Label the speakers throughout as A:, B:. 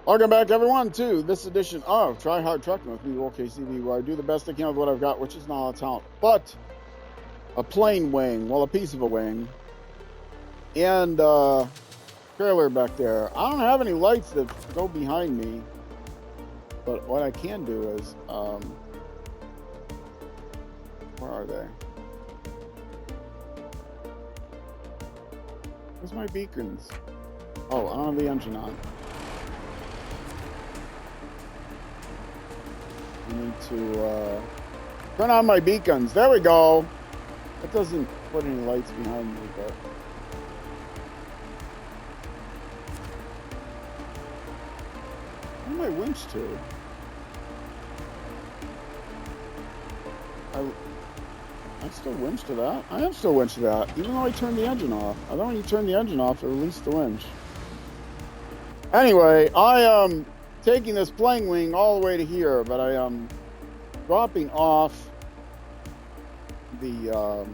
A: Welcome back, everyone, to this edition of Try Hard Trucking with me, KCB, where I do the best I can with what I've got, which is not a talent, but a plain wing, well, a piece of a wing, and trailer back there. I don't have any lights that go behind me, but what I can do is, where are they? Where's my beacons? Oh, I don't have the engine on. I need to turn on my beacons. There we go. It doesn't put any lights behind me, but where am I winch to? I still winch to that. I am still winch to that, even though I turned the engine off. I thought when you turn the engine off, it released the winch. Anyway, I am taking this plane wing all the way to here, but I am dropping off the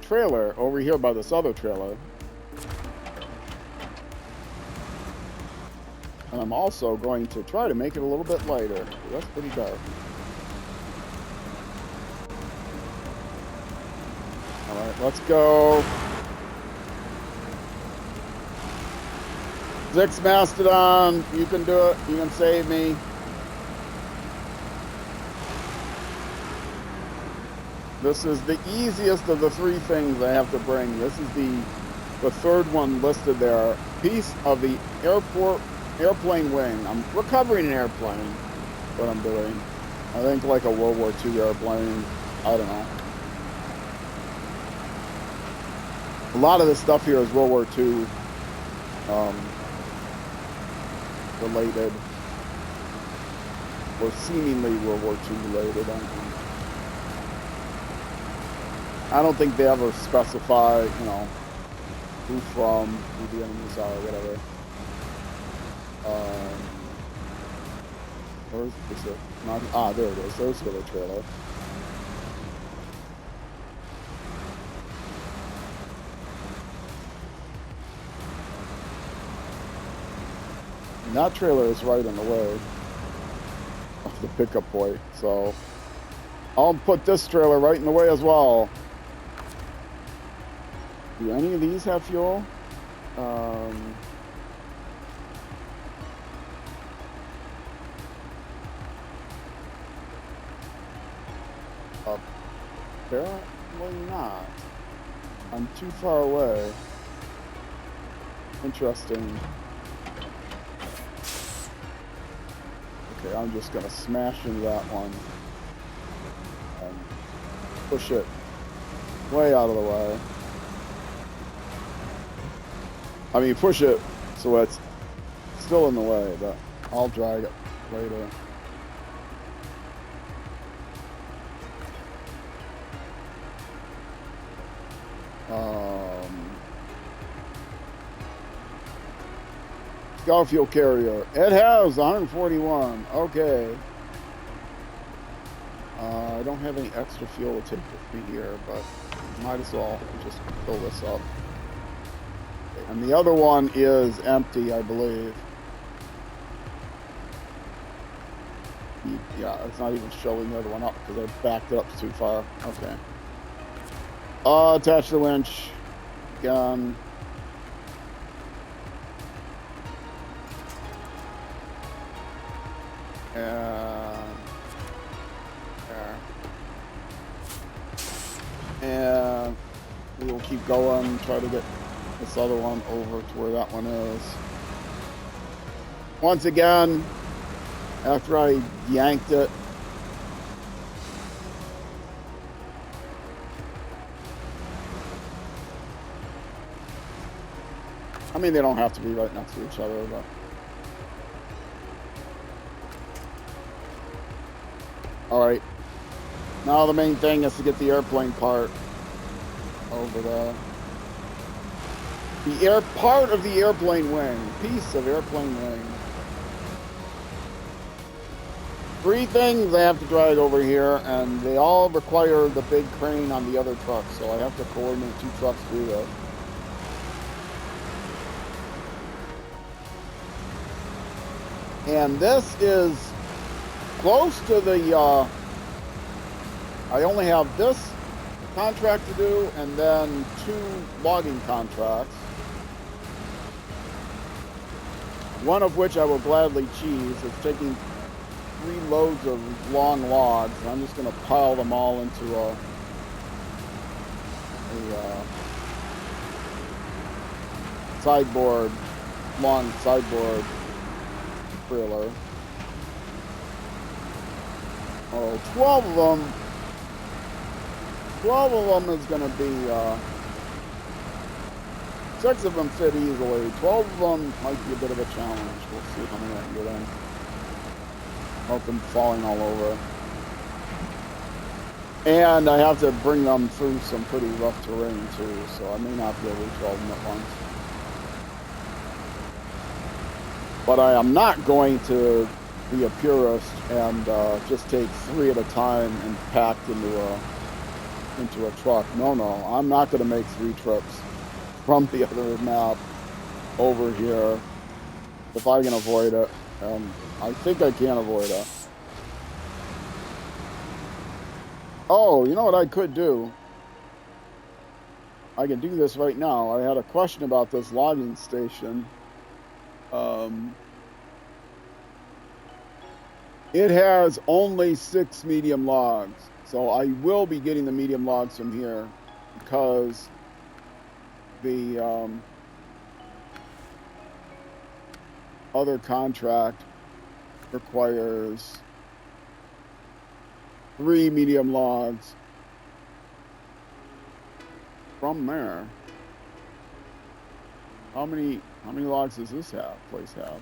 A: trailer over here by this other trailer. And I'm also going to try to make it a little bit lighter. That's pretty dark. All right, let's go. Zix Mastodon, you can do it. You can save me. This is the easiest of the three things I have to bring. This is the third one listed there. Piece of the airplane wing. I'm recovering an airplane, what I'm doing. I think like a World War II airplane. I don't know. A lot of this stuff here is World War II related, or seemingly World War II related. I don't think they ever specify, you know, who from, who the enemies are, whatever. Where is it? Not, there it is. There's the other trailer. And that trailer is right in the way of the pickup point, so I'll put this trailer right in the way as well. Do any of these have fuel? Apparently not. I'm too far away. Interesting. Okay, I'm just gonna smash into that one and push it way out of the way. I mean, push it so it's still in the way, but I'll drag it later. Scout fuel carrier. It has 141. Okay. I don't have any extra fuel to take with me here, but might as well just fill this up. And the other one is empty, I believe. Yeah, it's not even showing the other one up because I backed it up too far. Okay. Attach the winch. Gun. And there. And we will keep going, try to get this other one over to where that one is. Once again, after I yanked it, I mean, they don't have to be right next to each other, but all right. Now the main thing is to get the airplane part over there. The part of the airplane wing, piece of airplane wing. Three things I have to drag over here, and they all require the big crane on the other truck, so I have to coordinate two trucks to do that. And this is close to the, I only have this contract to do and then 2 logging contracts. One of which I will gladly cheese. It's taking 3 loads of long logs, and I'm just going to pile them all into a sideboard, long sideboard trailer. Oh, 12 of them. 12 of them is going to be, 6 of them fit easily. 12 of them might be a bit of a challenge. We'll see how many I can get in. Hope them falling all over. And I have to bring them through some pretty rough terrain too, so I may not be able to reach all of them at once. But I am not going to be a purist and just take 3 at a time and packed into a truck. No, I'm not going to make 3 trips from the other map over here if I can avoid it. I think I can avoid it. Oh, you know what I could do? I can do this right now. I had a question about this logging station. It has only 6 medium logs, so I will be getting the medium logs from here because the other contract requires 3 medium logs from there. How many logs does this place have?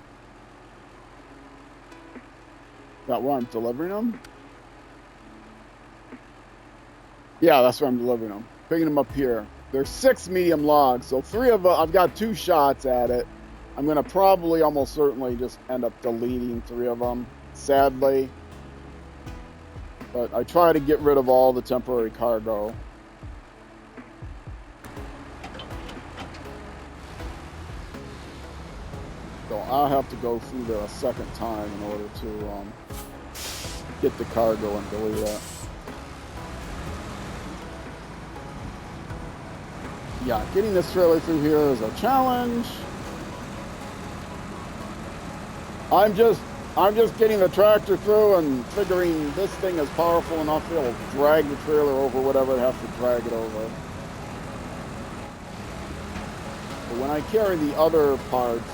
A: Is that where I'm delivering them? Yeah, that's where I'm delivering them. Picking them up here. There's 6 medium logs, so 3 of them, I've got 2 shots at it. I'm gonna probably almost certainly just end up deleting 3 of them, sadly. But I try to get rid of all the temporary cargo. So I'll have to go through there a second time in order to get the cargo and delete it. Yeah, getting this trailer through here is a challenge. I'm just getting the tractor through and figuring this thing is powerful enough it'll drag the trailer over whatever it has to drag it over. But when I carry the other parts,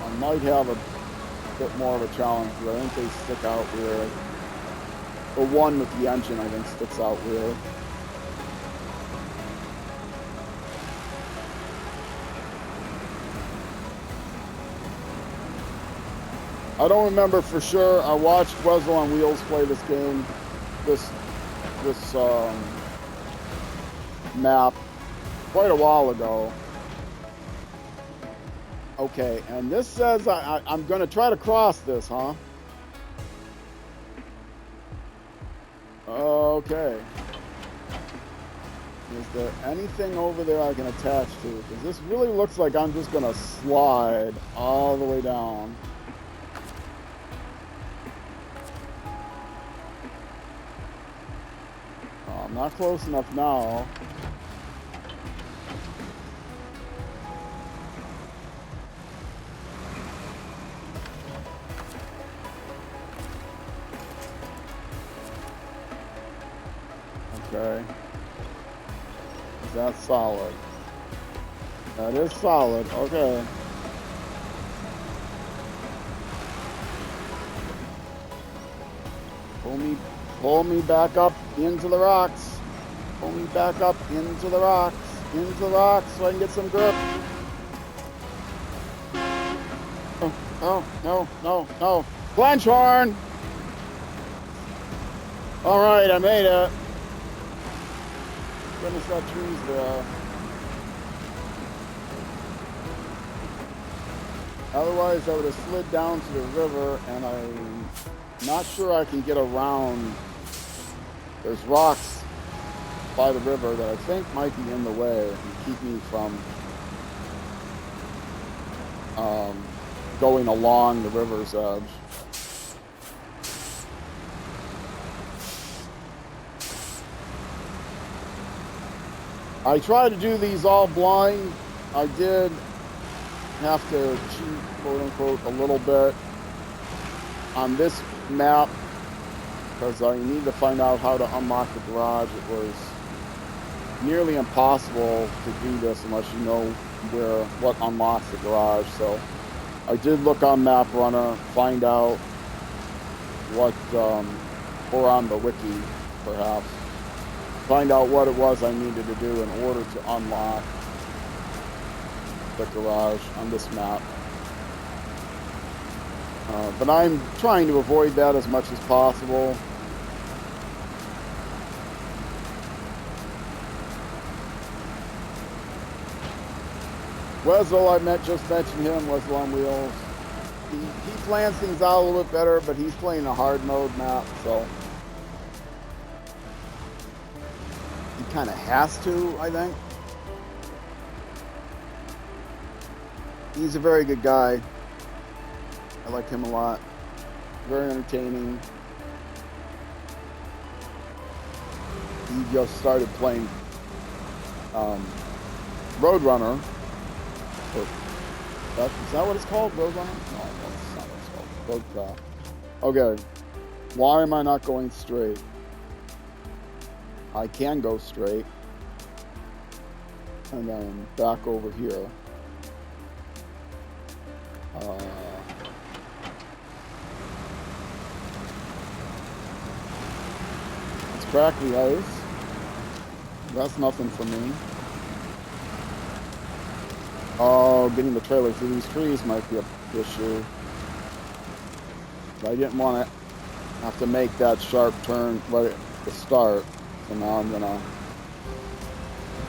A: I might have a bit more of a challenge because I think they stick out weird. The one with the engine I think sticks out weird. I don't remember for sure. I watched Wesel on Wheels play this game, this map quite a while ago. Okay, and this says I'm going to try to cross this, huh? Okay. Is there anything over there I can attach to? Because this really looks like I'm just going to slide all the way down. I'm not close enough now. Okay. Is that solid? That is solid. Okay. Pull me back up into the rocks. Pull me back up into the rocks. Into the rocks so I can get some grip. Oh, no. Clench horn! Alright, I made it. Goodness, got trees there. Otherwise, I would have slid down to the river, and I'm not sure I can get around. There's rocks by the river that I think might be in the way and keep me from going along the river's edge. I tried to do these all blind. I did have to cheat, quote unquote, a little bit on this map because I need to find out how to unlock the garage. It was nearly impossible to do this unless you know what unlocks the garage. So I did look on MapRunner, find out what, or on the wiki perhaps, find out what it was I needed to do in order to unlock the garage on this map. But I'm trying to avoid that as much as possible. Wessel, just mentioned him, Wessel on Wheels. He plans things out a little bit better, but he's playing a hard mode map, so he kind of has to, I think. He's a very good guy. I like him a lot. Very entertaining. He just started playing Roadrunner. Is that what it's called? Roadrunner? No, that's not what it's called. Roadcraft. Okay. Why am I not going straight? I can go straight. And then back over here. Let's crack the ice. That's nothing for me. Oh, getting the trailer through these trees might be an issue. But I didn't want to have to make that sharp turn right at the start. So now I'm gonna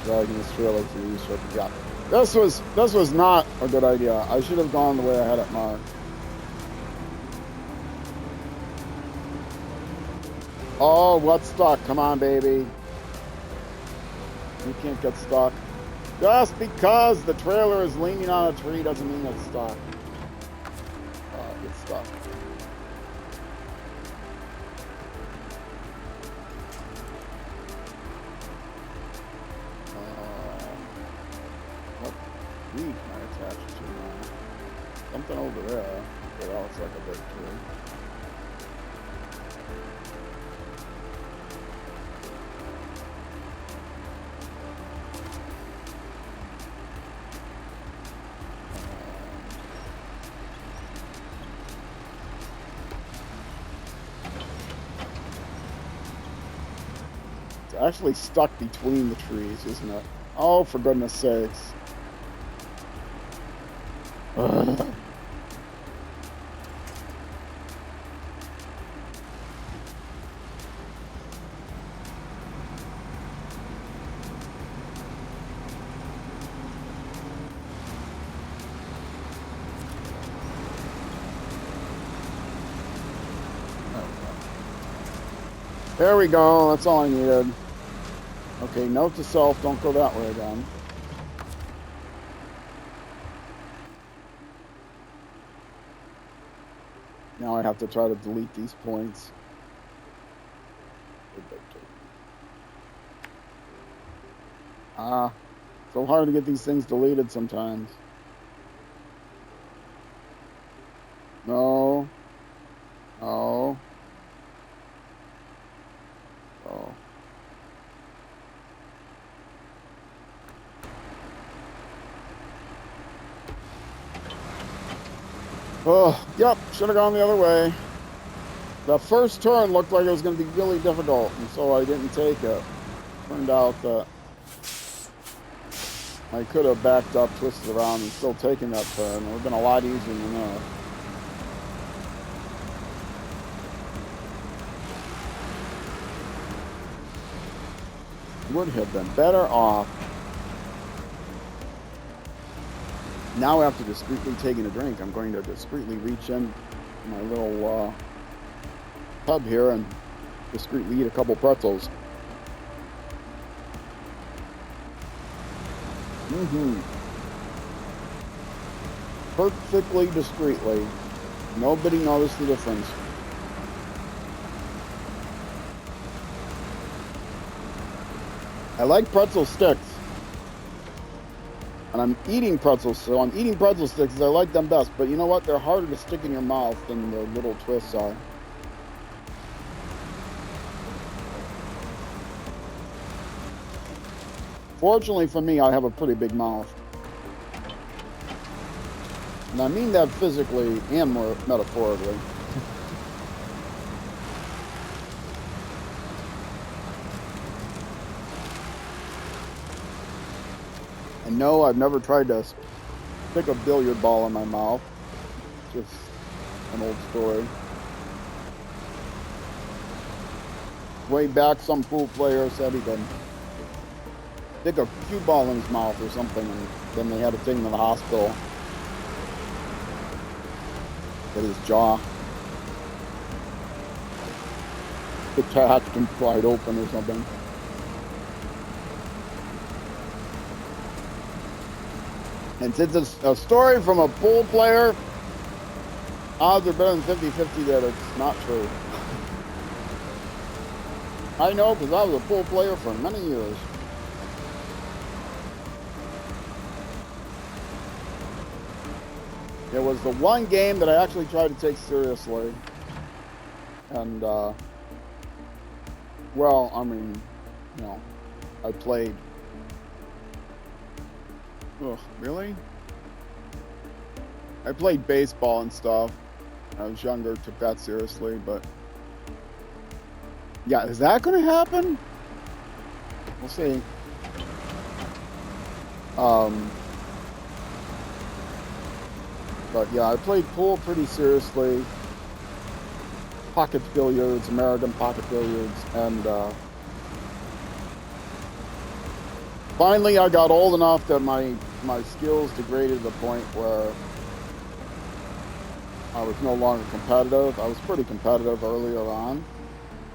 A: dragging this trailer through these sharp. Yeah, this was not a good idea. I should have gone the way I had it marked. Oh, what's stuck? Come on, baby. You can't get stuck. Just because the trailer is leaning on a tree doesn't mean it's stuck. It's stuck. What tree can I attach it to now? Something over there. Okay, that looks like a big tree. Actually stuck between the trees, isn't it? Oh, for goodness sakes. Ugh. There we go, that's all I needed. Okay, note to self, don't go that way again. Now I have to try to delete these points. So hard to get these things deleted sometimes. No. No. Oh. Oh, yep, should have gone the other way. The first turn looked like it was going to be really difficult, and so I didn't take it. Turned out that I could have backed up, twisted around, and still taken that turn. It would have been a lot easier than that. Would have been better off. Now after discreetly taking a drink, I'm going to discreetly reach in my little tub here and discreetly eat a couple pretzels. perfectly discreetly. Nobody noticed the difference. I like pretzel sticks. And I'm eating pretzels, so I'm eating pretzel sticks because I like them best. But you know what? They're harder to stick in your mouth than the little twists are. Fortunately for me, I have a pretty big mouth. And I mean that physically and more metaphorically. And no, I've never tried to stick a billiard ball in my mouth. Just an old story. Way back, some pool player said he could stick a cue ball in his mouth or something, and then they had to take him to the hospital. Get his jaw detached and pried open or something. And since it's a story from a pool player, odds are better than 50-50 that it's not true. I know, because I was a pool player for many years. It was the one game that I actually tried to take seriously. And, well, I mean, you know, I played. Ugh, really? I played baseball and stuff. I was younger, took that seriously, but yeah, is that going to happen? We'll see. But yeah, I played pool pretty seriously. Pocket billiards, American pocket billiards, and finally I got old enough that my skills degraded to the point where I was no longer competitive. I was pretty competitive earlier on,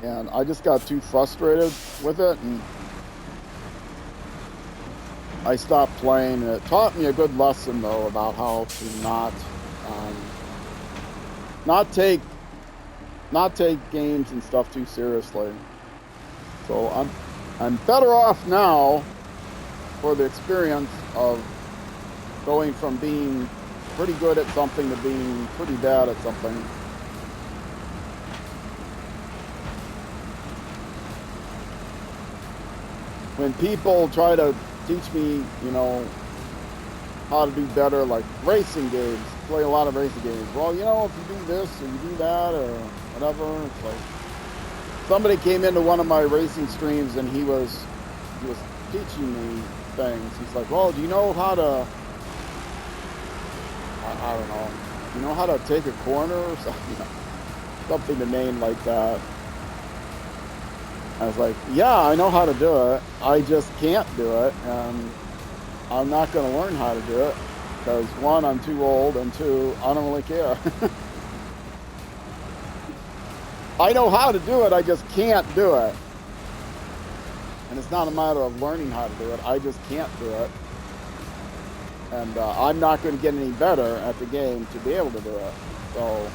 A: and I just got too frustrated with it, and I stopped playing. And it taught me a good lesson, though, about how to not take games and stuff too seriously. So I'm better off now for the experience of going from being pretty good at something to being pretty bad at something. When people try to teach me, you know, how to do better, like racing games, play a lot of racing games. Well, you know, if you do this or you do that or whatever, it's like somebody came into one of my racing streams and he was teaching me things. He's like, well, do you know how to, I don't know, do you know how to take a corner or something? You know, something to name like that. I was like, yeah, I know how to do it. I just can't do it, and I'm not going to learn how to do it because, one, I'm too old, and two, I don't really care. I know how to do it, I just can't do it. And it's not a matter of learning how to do it, I just can't do it. And I'm not going to get any better at the game to be able to do it. So,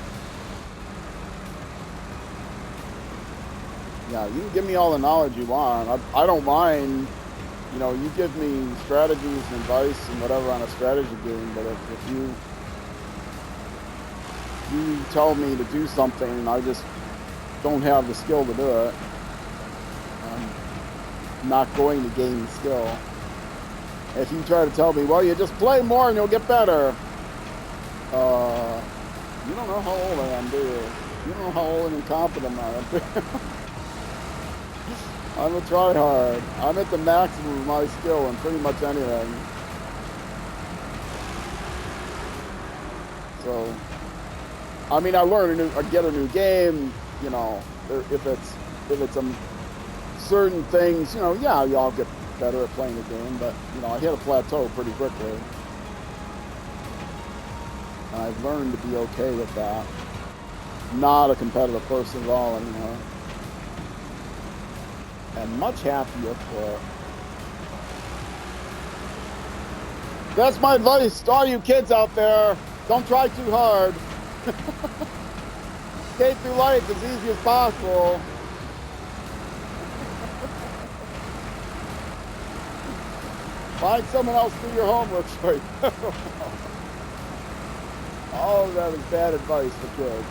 A: yeah, you can give me all the knowledge you want. I don't mind, you know, you give me strategies and advice and whatever on a strategy game, but if you tell me to do something and I just don't have the skill to do it, I'm not going to gain skill. If you try to tell me, well, you just play more and you'll get better, you don't know how old I am, do you? You don't know how old and incompetent I am. I'm a tryhard. I'm at the maximum of my skill in pretty much anything. So, I mean, I get a new game, you know, if it's certain things, you know, yeah, y'all get better at playing the game, but, you know, I hit a plateau pretty quickly. And I've learned to be okay with that. Not a competitive person at all anymore. And much happier for it. That's my advice to all you kids out there. Don't try too hard. Skate through life as easy as possible. Find someone else to do your homework for you. All of that is bad advice for kids.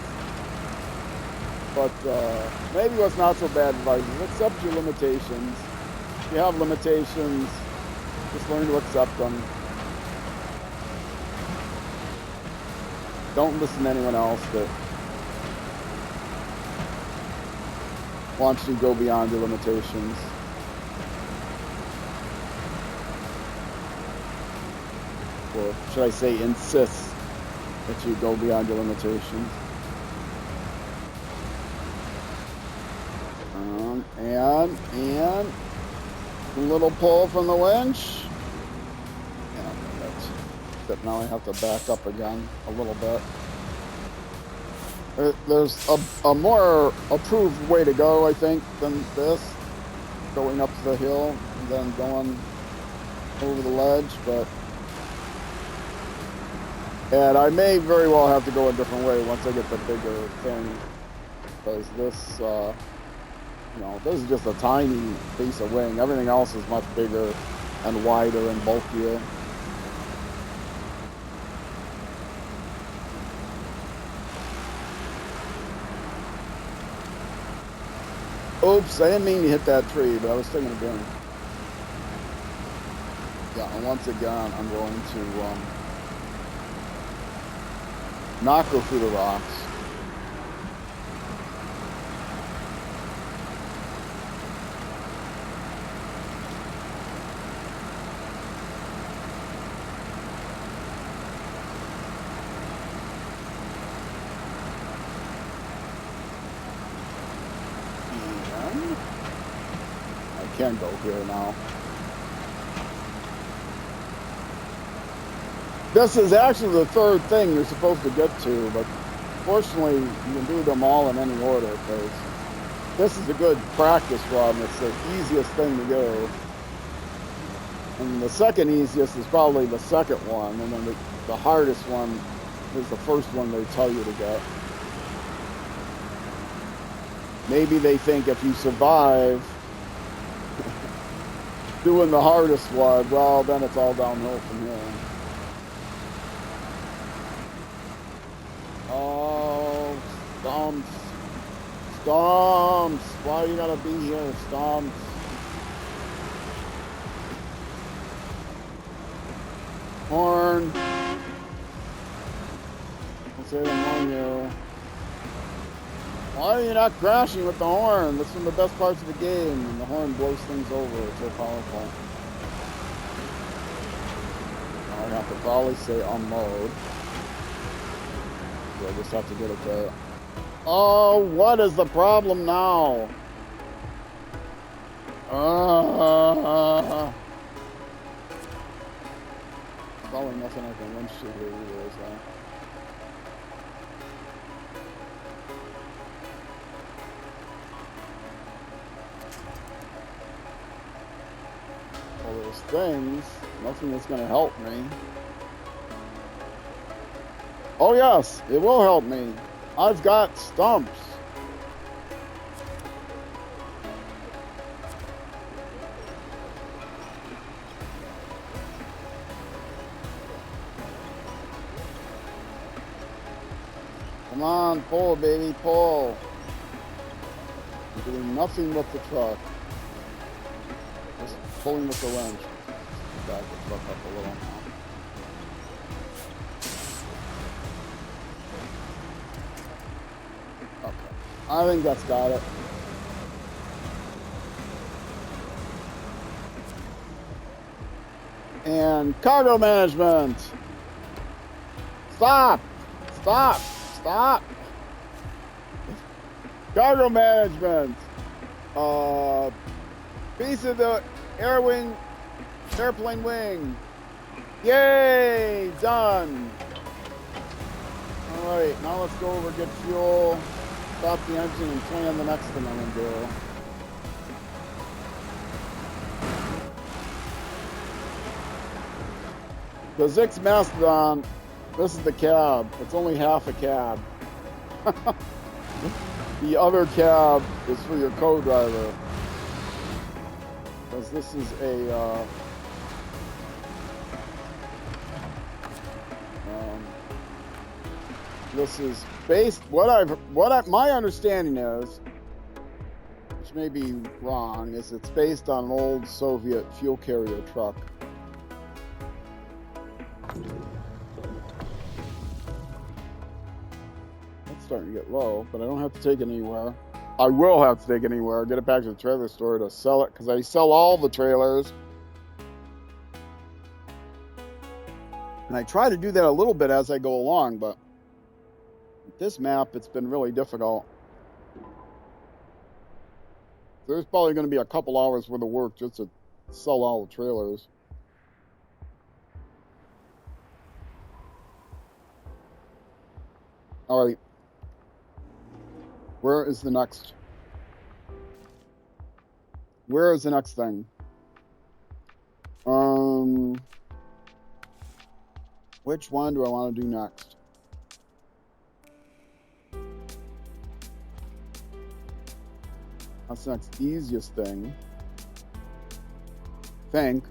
A: But maybe what's not so bad advice is accept your limitations. If you have limitations, just learn to accept them. Don't listen to anyone else that wants you to go beyond your limitations. Or should I say insists that you go beyond your limitations. And a little pull from the winch. And that's it. Now I have to back up again a little bit. There's a more approved way to go, I think, than this. Going up the hill and then going over the ledge, but... And I may very well have to go a different way once I get the bigger thing. Because this, you know, this is just a tiny piece of wing. Everything else is much bigger and wider and bulkier. Oops, I didn't mean to hit that tree, but I was thinking of doing it. Yeah, and once again, I'm going to not go through the rocks. Can go here now. This is actually the third thing you're supposed to get to, but fortunately you can do them all in any order because this is a good practice run. It's the easiest thing to go. And the second easiest is probably the second one, and then the hardest one is the first one they tell you to get. Maybe they think if you survive doing the hardest one, well, then it's all downhill from here. Oh, stomps. Stomps. Why you gotta be here, stomps? Horn. I'll say them on you. Why are you not crashing with the horn? That's one of the best parts of the game, and the horn blows things over. It's so powerful. I have to probably say unload. So I just have to get it there. Oh, what is the problem now? Probably nothing I can winch to here either, is there? All those things, nothing that's going to help me. Oh yes, it will help me. I've got stumps. Come on, pull, baby, pull. I'm doing nothing with the truck. Just pulling with the winch. Back the truck up a little now. Okay, I think that's got it. And cargo management. Stop! Stop! Stop! Cargo management. Piece of the airplane wing. Yay! Done. All right, now let's go over, get fuel, stop the engine, and plan the next thing I'm gonna do. The Zix Mastodon, this is the cab. It's only half a cab. The other cab is for your co-driver. Because this is a this is based my understanding is, which may be wrong, is it's based on an old Soviet fuel carrier truck. It's starting to get low, but I don't have to take it anywhere. I will have to take it anywhere. Get it back to the trailer store to sell it, because I sell all the trailers. And I try to do that a little bit as I go along, but with this map, it's been really difficult. There's probably going to be a couple hours worth of work just to sell all the trailers. All right. Where is the next? Where is the next thing? Which one do I want to do next? That's the next easiest thing. Think.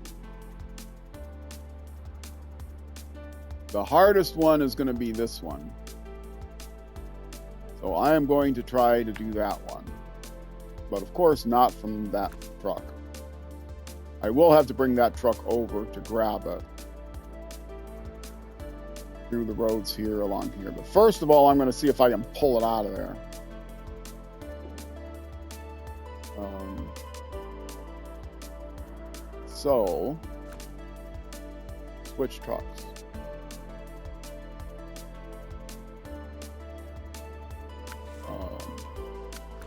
A: The hardest one is going to be this one. So I am going to try to do that one. But of course not from that truck. I will have to bring that truck over to grab it. Through the roads here, along here. But first of all, I'm going to see if I can pull it out of there. So, switch trucks.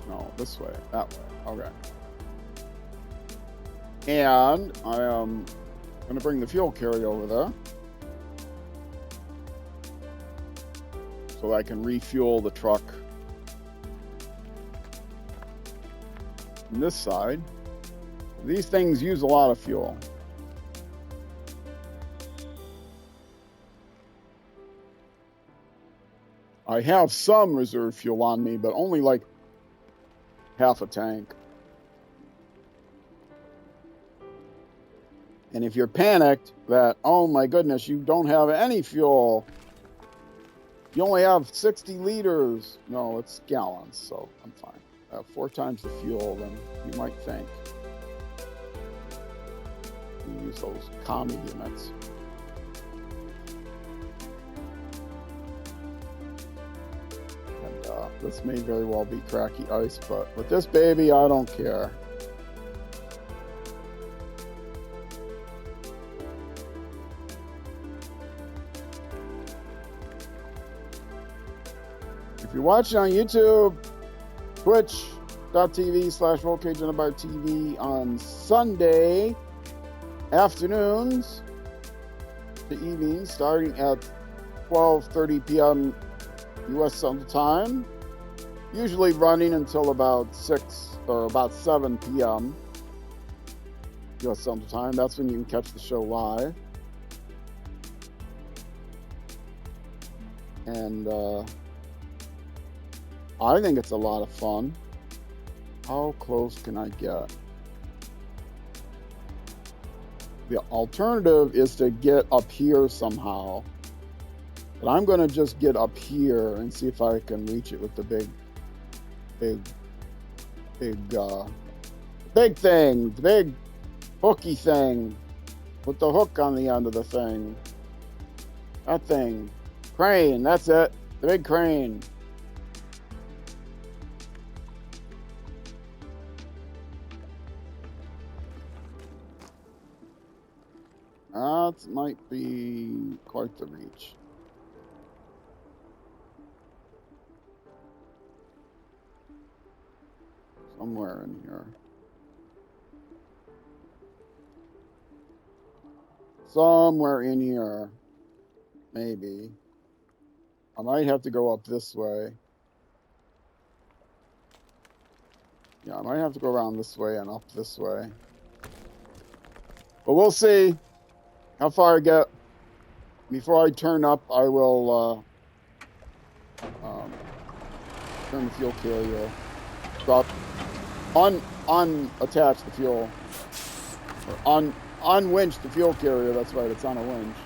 A: No, this way, that way. Okay. And I am going to bring the fuel carrier over there. So I can refuel the truck on this side. These things use a lot of fuel. I have some reserve fuel on me, but only like half a tank. And if you're panicked that, oh my goodness, you don't have any fuel, you only have 60 liters. No, it's gallons, so I'm fine. I have 4 times the fuel than you might think. You use those commie units. And this may very well be cracky ice, but with this baby, I don't care. If you're watching on YouTube, twitch.tv/RollCageUnderBarTV on Sunday afternoons to evenings, starting at 12:30 p.m. U.S. Central Time, usually running until about 6 or about 7 p.m. U.S. Central Time. That's when you can catch the show live. And I think it's a lot of fun. How close can I get? The alternative is to get up here somehow. But I'm going to just get up here and see if I can reach it with the big thing, the big hooky thing with the hook on the end of the thing. That thing. Crane, that's it. The big crane. That might be quite the reach. Somewhere in here. Somewhere in here. Maybe. I might have to go up this way. Yeah, I might have to go around this way and up this way. But we'll see how far I get. before I turn up, I will turn the fuel carrier, drop, unattach the fuel, or unwinch the fuel carrier. That's right, it's on a winch.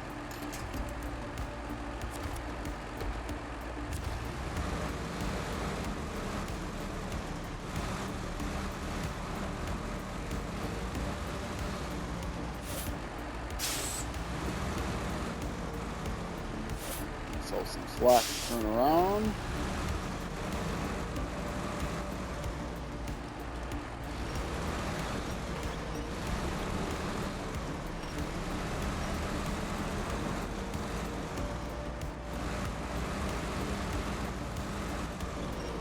A: So some slack to turn around.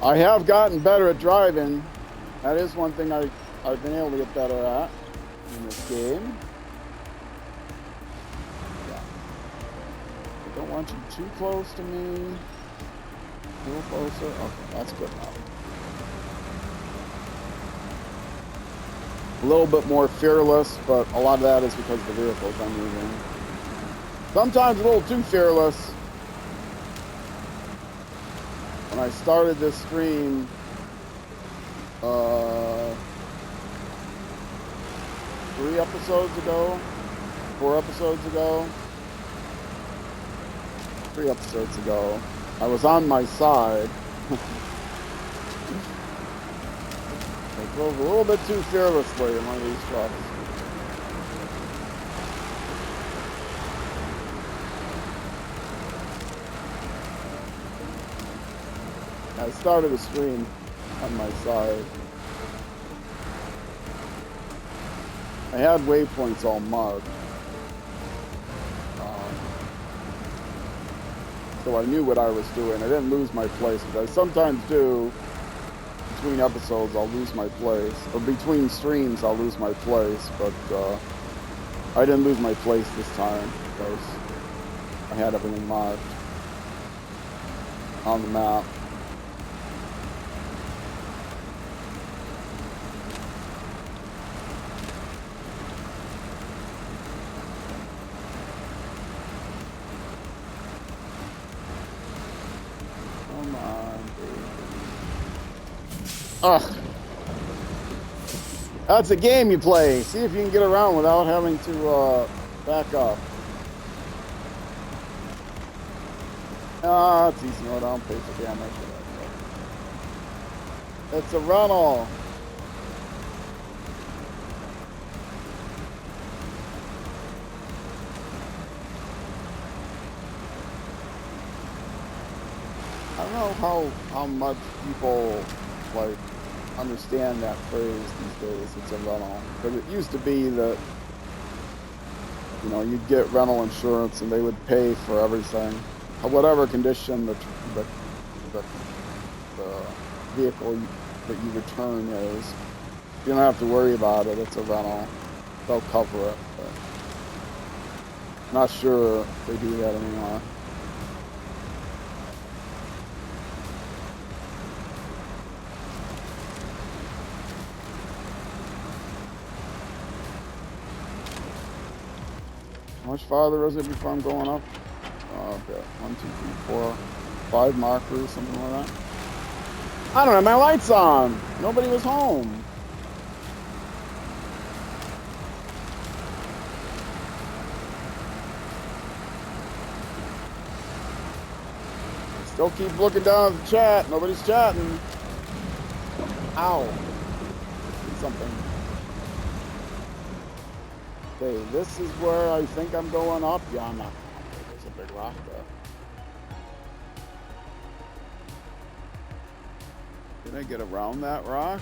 A: I have gotten better at driving. That is one thing I've been able to get better at in this game. Yeah. I don't want you too close to me. A little closer. Okay, that's good enough. A little bit more fearless, but a lot of that is because of the vehicles I'm using. Sometimes a little too fearless. When I started this stream, 3 episodes ago, 4 episodes ago, 3 episodes ago, I was on my side. I drove a little bit too fearlessly in one of these trucks. I started a stream on my side. I had waypoints all marked. So I knew what I was doing. I didn't lose my place, but I sometimes do. Between episodes, I'll lose my place. Or between streams, I'll lose my place. But I didn't lose my place this time because I had everything marked on the map. Ugh. That's a game you play. See if you can get around without having to back up. Ah, it's easy. No, don't pay for damage. It's a rental. I don't know how much people like understand that phrase these days. It's a rental, because it used to be that, you know, you'd get rental insurance and they would pay for everything, whatever condition the vehicle that you return is. You don't have to worry about it. It's a rental. They'll cover it. But not sure if they do that anymore. How much farther is it before I'm going up? Okay, 1, 2, 3, 4, 5 markers, something like that. I don't have my lights on. Nobody was home. Still keep looking down at the chat. Nobody's chatting. Ow. Something. Okay, this is where I think I'm going up. Yeah, I'm not. There's a big rock there. Can I get around that rock?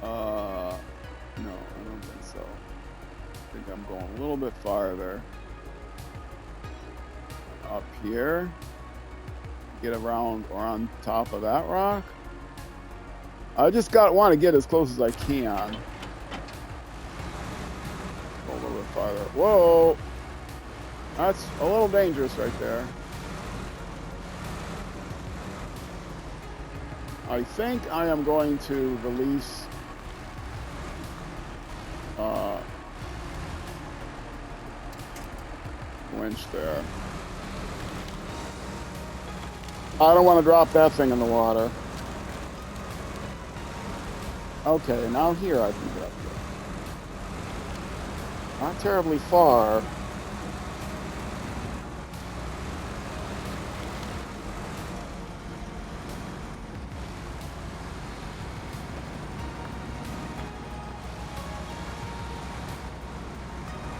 A: No, I don't think so. I think I'm going a little bit farther. Up here. Get around or on top of that rock. I just want to get as close as I can. Go a little bit farther. Whoa! That's a little dangerous right there. I think I am going to release winch there. I don't want to drop that thing in the water. Okay, now here I can get up here. Not terribly far.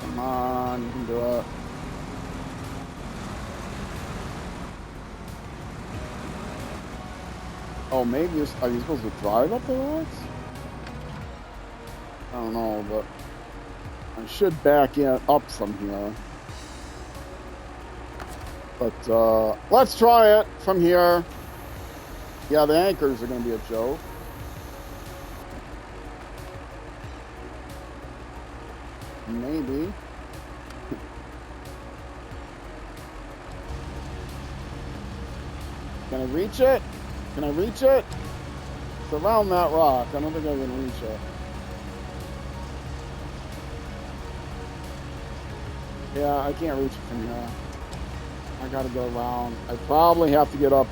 A: Come on, you can do it. Oh, maybe are you supposed to drive up the rocks? I don't know, but I should back in up from here. But let's try it from here. Yeah, the anchors are going to be a joke. Maybe. Can I reach it? Can I reach it? It's around that rock. I don't think I can reach it. Yeah, I can't reach it from here. I gotta go around. I probably have to get up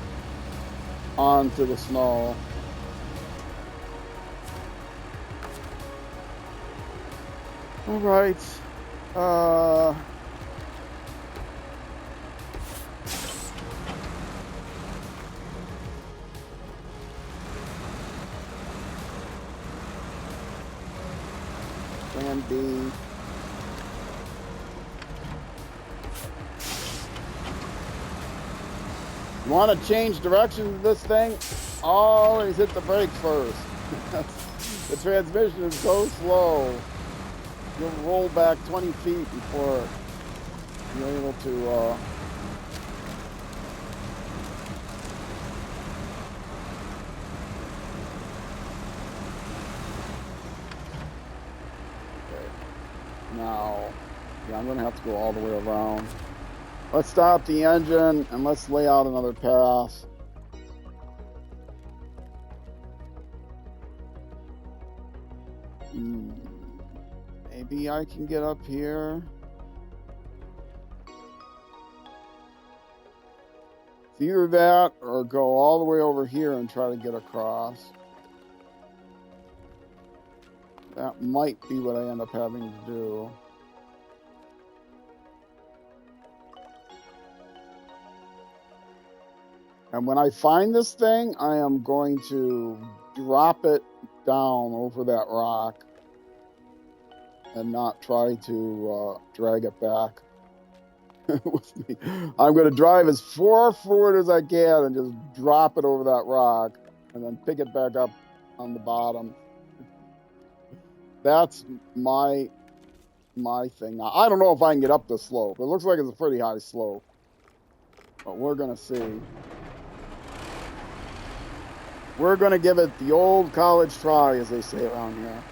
A: onto the snow. All right. Plan B. You want to change direction of this thing? Always hit the brakes first. The transmission is so slow. You'll roll back 20 feet before you're able to okay. Now, yeah, I'm gonna have to go all the way around. Let's stop the engine and let's lay out another path. Maybe I can get up here. It's either that or go all the way over here and try to get across. That might be what I end up having to do. And when I find this thing, I am going to drop it down over that rock and not try to drag it back with me. I'm going to drive as far forward as I can and just drop it over that rock and then pick it back up on the bottom. That's my thing. Now, I don't know if I can get up this slope. It looks like it's a pretty high slope, but we're going to see. We're going to give it the old college try, as they say around here.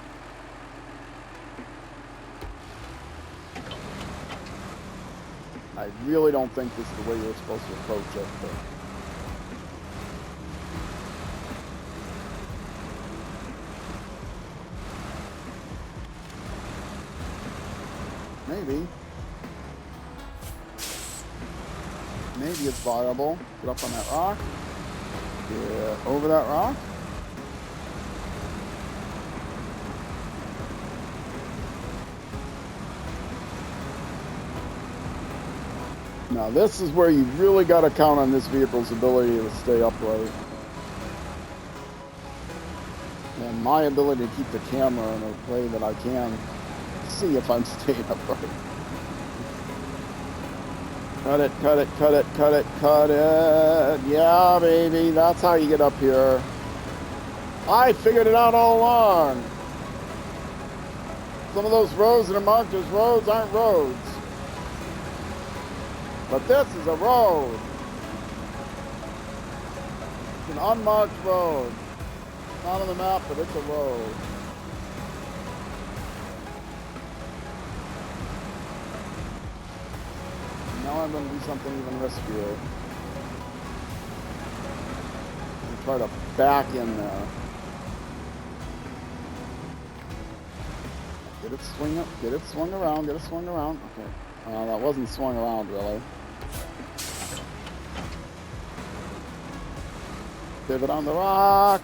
A: I really don't think this is the way you're supposed to approach it, but maybe. Maybe it's viable. Get up on that rock. Get over that rock. Now this is where you really got to count on this vehicle's ability to stay upright. And my ability to keep the camera in a way that I can see if I'm staying upright. Cut it, cut it, cut it, cut it, cut it. Yeah, baby, that's how you get up here. I figured it out all along. Some of those roads that are marked as roads aren't roads. But this is a road. It's an unmarked road. It's not on the map, but it's a road. Now I'm going to do something even riskier. And try to back in there. Get it swing up, get it swung around, get it swung around. Okay. That wasn't swung around really. Pivot on the rock.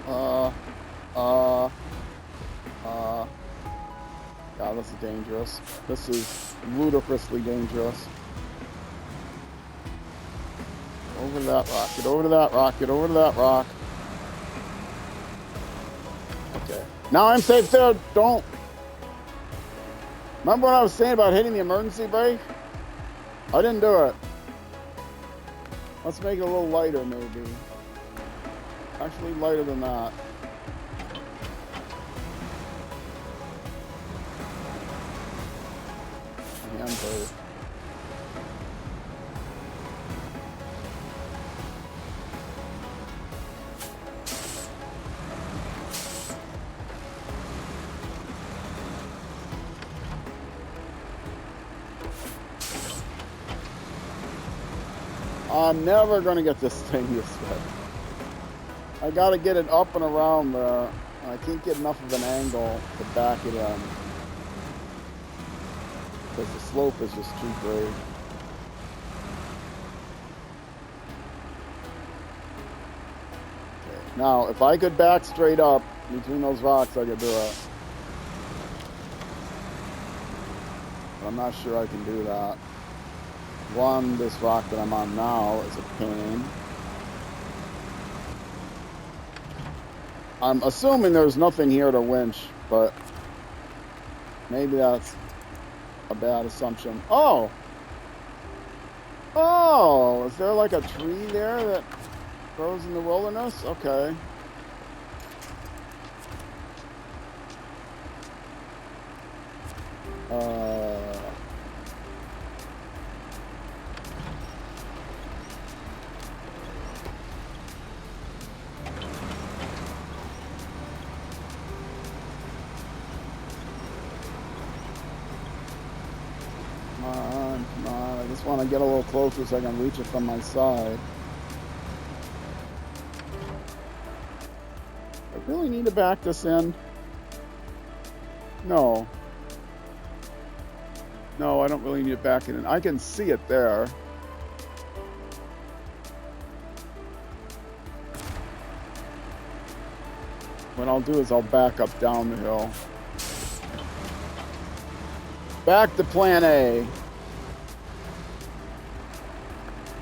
A: God, this is dangerous. This is ludicrously dangerous. Over to that rock. Get over to that rock. Get over to that rock. Okay. Now I'm safe there. Don't. Remember what I was saying about hitting the emergency brake? I didn't do it. Let's make it a little lighter, maybe. Actually, lighter than that. Hand brake. I'm never going to get this thing this way. I got to get it up and around there. I can't get enough of an angle to back it in. Because the slope is just too great. Okay. Now, if I could back straight up between those rocks, I could do it. But I'm not sure I can do that. One, this rock that I'm on now is a pain. I'm assuming there's nothing here to winch, but maybe that's a bad assumption. Oh! Oh! Is there like a tree there that grows in the wilderness? Okay. Come on. I just want to get a little closer so I can reach it from my side. I really need to back this in? No. No, I don't really need to back it in. I can see it there. What I'll do is I'll back up down the hill. Back to plan A.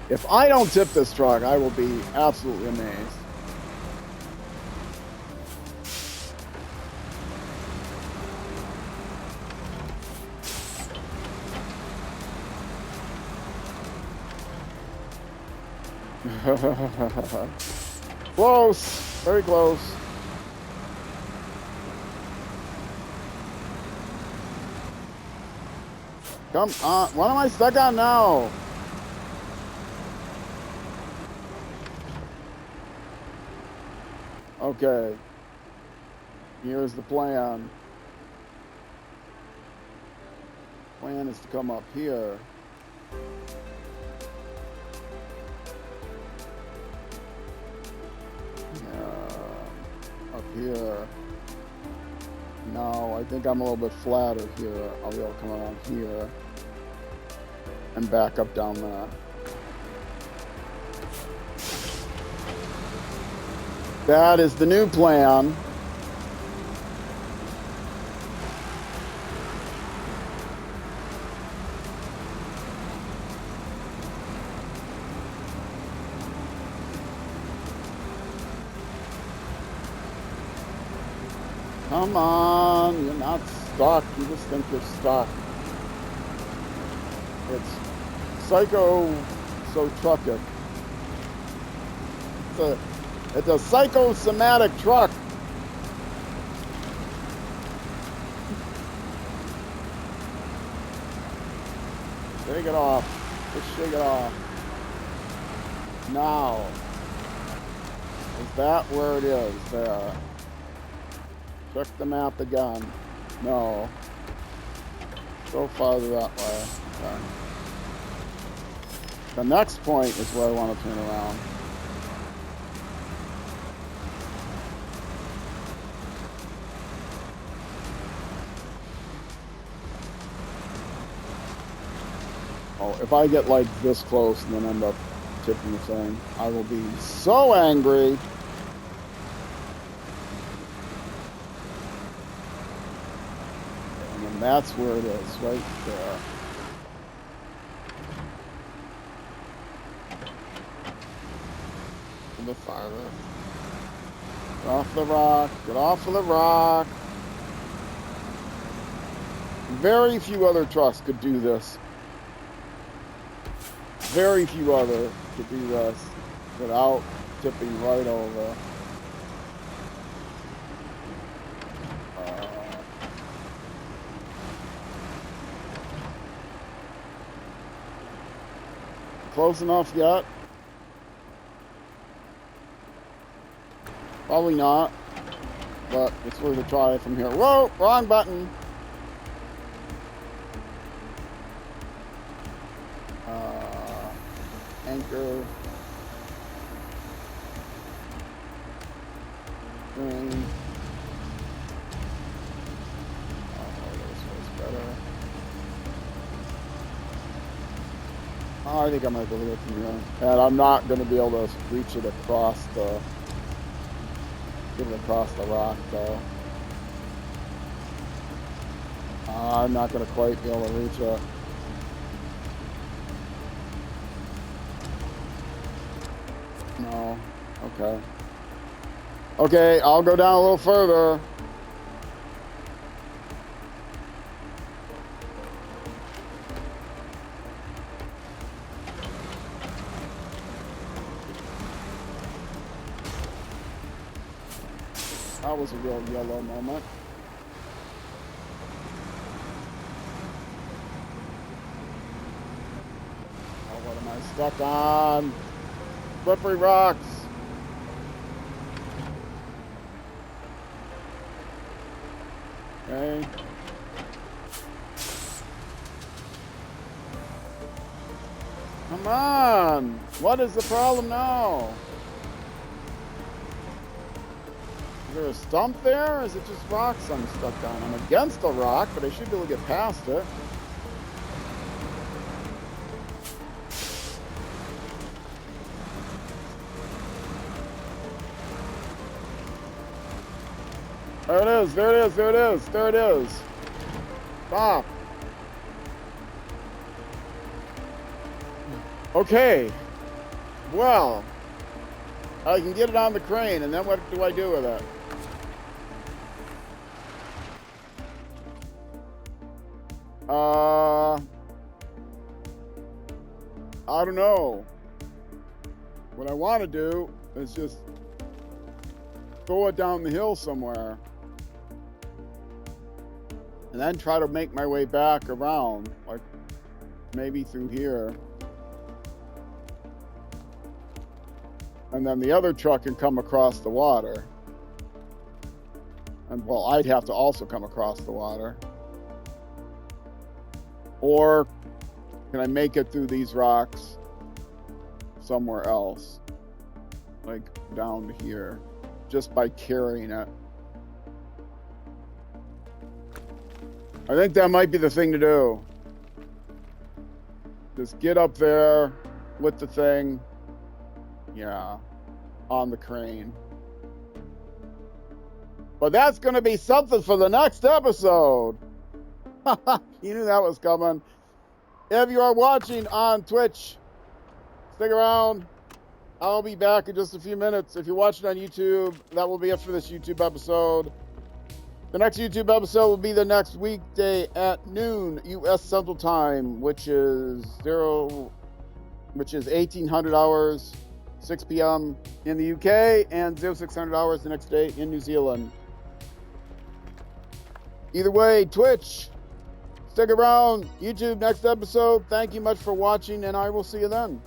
A: If I don't tip this truck, I will be absolutely amazed. Close, very close. Come on, what am I stuck on now? Okay, here's the plan. Plan is to come up here. Up here. No, I think I'm a little bit flatter here. I'll be able to come around here and back up down there. That is the new plan. Come on, you're not stuck. You just think you're stuck. It's psychosomatic. It's a psychosomatic truck. Shake it off. Just shake it off. Now. Is that where it is? There. Check the map again. No. Go farther that way. Okay. The next point is where I want to turn around. Oh, if I get like this close and then end up tipping the thing, I will be so angry. And then that's where it is, right there. The farther. Get off the rock. Get off of the rock. Very few other trucks could do this. Very few other could do this without tipping right over. Close enough yet? Probably not, but it's worth a try from here. Whoa, wrong button. Anchor. Ring. Oh, this was better. Oh, I think I might be able to get from here. And I'm not going to be able to reach it across the... Get it across the rock, though. I'm not going to quite be able to reach it. No. Okay. Okay, I'll go down a little further. That was a real yellow moment. Oh, what am I stuck on? Slippery rocks. Okay. Come on. What is the problem now? Is there a stump there, or is it just rocks I'm stuck on? I'm against the rock, but I should be able to get past it. There it is, there it is, there it is, there it is. Stop. Okay. Well, I can get it on the crane, and then what do I do with it? I don't know. What I want to do is just throw it down the hill somewhere. And then try to make my way back around, like maybe through here. And then the other truck can come across the water. And well, I'd have to also come across the water. Or can I make it through these rocks somewhere else? Like down to here, just by carrying it. I think that might be the thing to do. Just get up there with the thing. Yeah, on the crane. But that's going to be something for the next episode. You knew that was coming. If you are watching on Twitch, stick around. I'll be back in just a few minutes. If you're watching on YouTube, that will be it for this YouTube episode. The next YouTube episode will be the next weekday at noon U.S. Central Time, which is 1800 hours, 6 p.m. in the UK, and 0600 hours the next day in New Zealand. Either way, Twitch, stick around. YouTube, next episode. Thank you much for watching, and I will see you then.